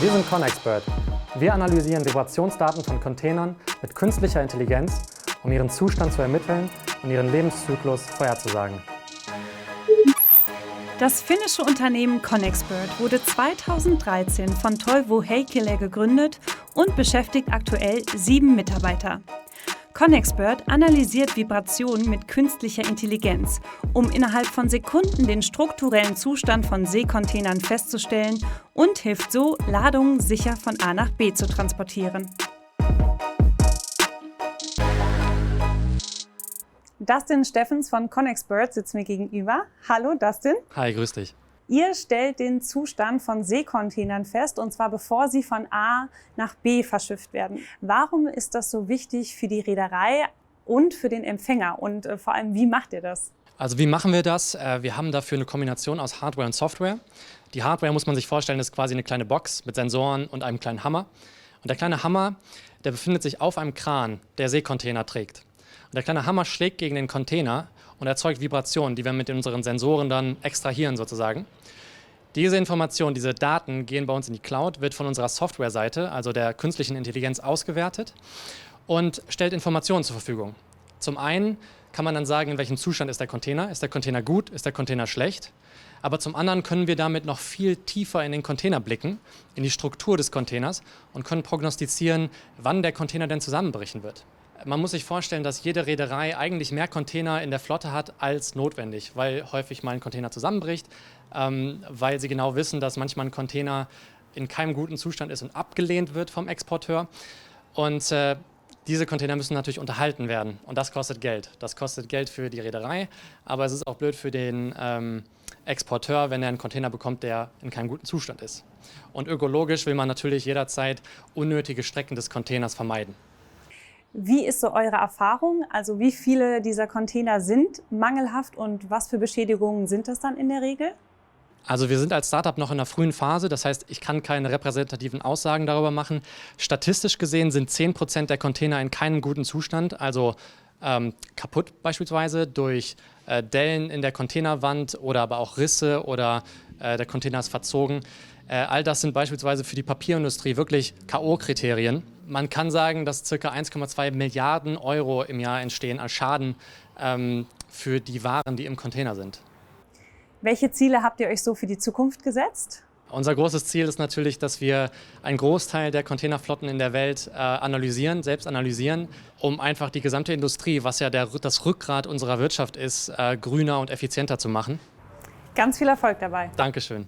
Wir sind ConExpert. Wir analysieren Vibrationsdaten von Containern mit künstlicher Intelligenz, um ihren Zustand zu ermitteln und ihren Lebenszyklus vorherzusagen. Das finnische Unternehmen ConExpert wurde 2013 von Toivo Heikkilä gegründet und beschäftigt aktuell 7 Mitarbeiter. ConExpert analysiert Vibrationen mit künstlicher Intelligenz, um innerhalb von Sekunden den strukturellen Zustand von Seekontainern festzustellen und hilft so, Ladungen sicher von A nach B zu transportieren. Dustin Steffens von ConExpert sitzt mir gegenüber. Hallo Dustin. Hi, grüß dich. Ihr stellt den Zustand von Seekontainern fest, und zwar bevor sie von A nach B verschifft werden. Warum ist das so wichtig für die Reederei und für den Empfänger? Und vor allem, wie macht ihr das? Also wie machen wir das? Wir haben dafür eine Kombination aus Hardware und Software. Die Hardware, muss man sich vorstellen, ist quasi eine kleine Box mit Sensoren und einem kleinen Hammer. Und der kleine Hammer, der befindet sich auf einem Kran, der Seekontainer trägt. Und der kleine Hammer schlägt gegen den Container und erzeugt Vibrationen, die wir mit unseren Sensoren dann extrahieren sozusagen. Diese Informationen, diese Daten gehen bei uns in die Cloud, wird von unserer Softwareseite, also der künstlichen Intelligenz, ausgewertet und stellt Informationen zur Verfügung. Zum einen kann man dann sagen, in welchem Zustand ist der Container. Ist der Container gut, ist der Container schlecht? Aber zum anderen können wir damit noch viel tiefer in den Container blicken, in die Struktur des Containers und können prognostizieren, wann der Container denn zusammenbrechen wird. Man muss sich vorstellen, dass jede Reederei eigentlich mehr Container in der Flotte hat als notwendig, weil häufig mal ein Container zusammenbricht, weil sie genau wissen, dass manchmal ein Container in keinem guten Zustand ist und abgelehnt wird vom Exporteur. Und diese Container müssen natürlich unterhalten werden und das kostet Geld. Das kostet Geld für die Reederei, aber es ist auch blöd für den Exporteur, wenn er einen Container bekommt, der in keinem guten Zustand ist. Und ökologisch will man natürlich jederzeit unnötige Strecken des Containers vermeiden. Wie ist so eure Erfahrung? Also wie viele dieser Container sind mangelhaft und was für Beschädigungen sind das dann in der Regel? Also wir sind als Startup noch in der frühen Phase, das heißt, ich kann keine repräsentativen Aussagen darüber machen. Statistisch gesehen sind 10% der Container in keinem guten Zustand, also kaputt beispielsweise durch Dellen in der Containerwand oder aber auch Risse oder der Container ist verzogen. All das sind beispielsweise für die Papierindustrie wirklich K.O.-Kriterien. Man kann sagen, dass ca. 1,2 Milliarden Euro im Jahr entstehen als Schaden für die Waren, die im Container sind. Welche Ziele habt ihr euch so für die Zukunft gesetzt? Unser großes Ziel ist natürlich, dass wir einen Großteil der Containerflotten in der Welt selbst analysieren, um einfach die gesamte Industrie, was ja das Rückgrat unserer Wirtschaft ist, grüner und effizienter zu machen. Ganz viel Erfolg dabei. Dankeschön.